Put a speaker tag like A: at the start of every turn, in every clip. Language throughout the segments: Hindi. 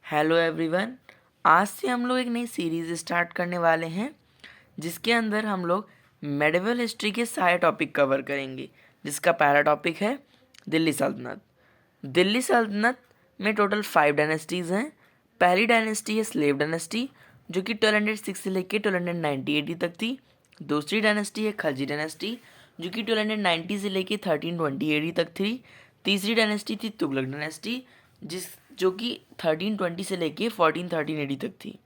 A: Hello everyone. आज से हम लोग एक नई सीरीज़ स्टार्ट करने वाले हैं जिसके अंदर हम लोग मेडिवल हिस्ट्री के सारे टॉपिक कवर करेंगे, जिसका पहला टॉपिक है दिल्ली सल्तनत। दिल्ली सल्तनत में टोटल 5 डायनेस्टीज़ हैं। पहली डायनेस्टी है स्लेव डायनेस्टी, जो कि 1206 से लेकर 1290 AD तक थी। दूसरी डायनेस्टी है खलजी डायनेस्टी, जो कि 1290 से लेकर 1320 AD तक थी। तीसरी डायनेस्टी थी तुगलक डायनेस्टी, जो कि 1320 से लेके 1413 AD तक थी।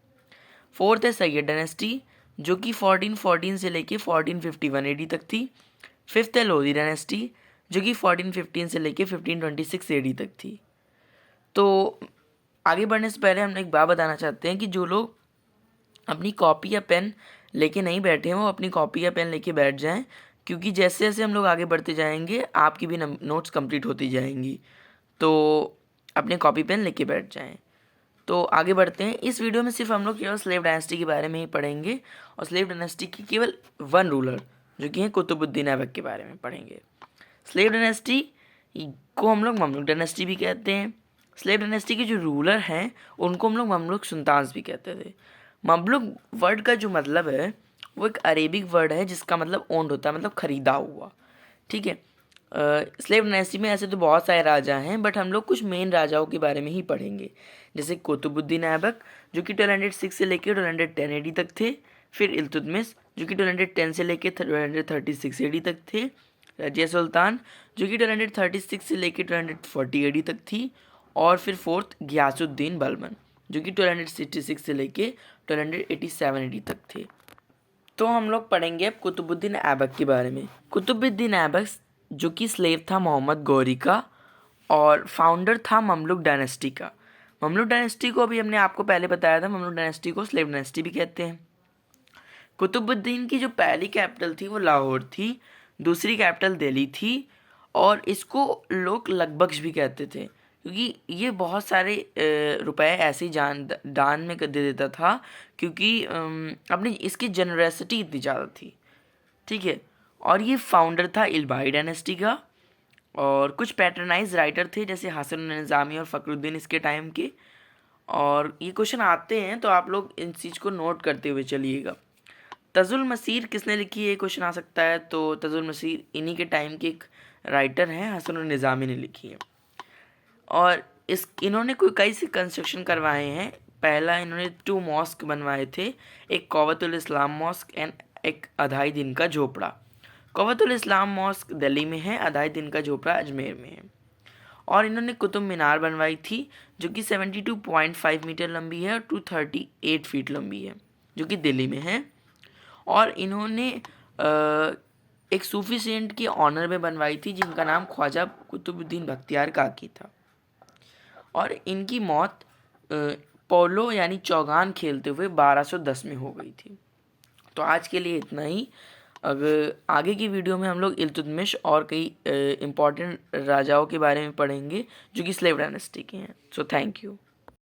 A: फोर्थ है सैयद डायनेस्टी, जो कि 1414 से लेके 1451 AD तक थी। फिफ्थ है लोधी डायनेस्टी, जो कि 1415 से लेके 1526 AD तक थी। तो आगे बढ़ने से पहले हम एक बात बताना चाहते हैं कि जो लोग अपनी कॉपी या पेन लेके नहीं बैठे हैं वो अपनी कॉपी या पेन लेके बैठ जाएं, क्योंकि जैसे जैसे हम लोग आगे बढ़ते जाएंगे आपकी भी नोट्स कंप्लीट होती जाएंगी। तो अपने कॉपी पेन लेके बैठ जाएं। तो आगे बढ़ते हैं। इस वीडियो में सिर्फ हम लोग केवल स्लेव डायनेस्टी के बारे में ही पढ़ेंगे और स्लेव डायनेस्टी की केवल वन रूलर, जो कि है कुतुबुद्दीन ऐबक, के बारे में पढ़ेंगे। स्लेव डायनेस्टी को हम लोग ममलुक डायनेस्टी भी कहते हैं। स्लेव डायनेस्टी के जो रूलर हैं उनको हम लोग ममलुक सुल्तान्स भी कहते थे। ममलुक वर्ड का जो मतलब है वो एक अरेबिक वर्ड है जिसका मतलब ओन्ड होता है, मतलब खरीदा हुआ। ठीक है। स्लेव डायनेस्टी में ऐसे तो बहुत सारे राजा हैं, बट हम लोग कुछ मेन राजाओं के बारे में ही पढ़ेंगे, जैसे कुतुबुद्दीन ऐबक, जो कि 1206 से लेकर 1210 AD तक थे। फिर इल्तुतमिश, जो कि 1210 से लेकर 1236 AD तक थे। रजिया सुल्तान, जो कि 1236 से लेकर 1240 AD तक थी। और फिर फोर्थ गयासुद्दीन बलबन, जो कि 1266 से लेकर 1287 AD तक थे। तो हम लोग पढ़ेंगे अब कुतुबुद्दीन ऐबक के बारे में। कुतुबुद्दीन ऐबक, जो कि स्लेव था मोहम्मद गौरी का और फाउंडर था ममलुक डायनेस्टी का। ममलुक डायनेस्टी को अभी हमने आपको पहले बताया था, ममलुक डायनेस्टी को स्लेव डायनेस्टी भी कहते हैं। कुतुबुद्दीन की जो पहली कैपिटल थी वो लाहौर थी, दूसरी कैपिटल दिल्ली थी, और इसको लोग लगबख्श भी कहते थे, क्योंकि ये बहुत सारे रुपए ऐसे ही दान में दे देता था, क्योंकि अपनी इसकी जनरसिटी इतनी ज़्यादा थी। ठीक है। और ये फाउंडर था इल्बाई डायनेस्टी का। और कुछ पैटर्नाइज राइटर थे जैसे हसन निज़ामी और फ़खरुद्दीन इसके टाइम के। और ये क्वेश्चन आते हैं तो आप लोग इन चीज़ को नोट करते हुए चलिएगा। तजुल मसीर किसने लिखी है, क्वेश्चन आ सकता है। तो तजुल मसीर इन्हीं के टाइम के एक राइटर हैं, हसन निज़ामी ने लिखी है। और इन्होंने कई से कंस्ट्रक्शन करवाए हैं। पहला इन्होंने 2 मॉस्क बनवाए थे, एक कौवतुल इस्लाम मॉस्क एंड एक अधाई दिन का झोपड़ा। कौवतुल इस्लाम मॉस्क दिल्ली में है, अधाई दिन का झोपड़ा अजमेर में है। और इन्होंने कुतुब मीनार बनवाई थी, जो कि 72.5 मीटर लंबी है और 238 फीट लंबी है, जो कि दिल्ली में है। और इन्होंने एक सूफी सेंट की ऑनर में बनवाई थी जिनका नाम ख्वाजा कुतुबुद्दीन बख्तियार काकी था। और इनकी मौत पोलो यानी चौगान खेलते हुए 1210 में हो गई थी। तो आज के लिए इतना ही। अगर आगे की वीडियो में हम लोग इल्तुतमिश और कई इम्पॉर्टेंट राजाओं के बारे में पढ़ेंगे जो कि स्लेव डायनेस्टी के हैं। So thank you.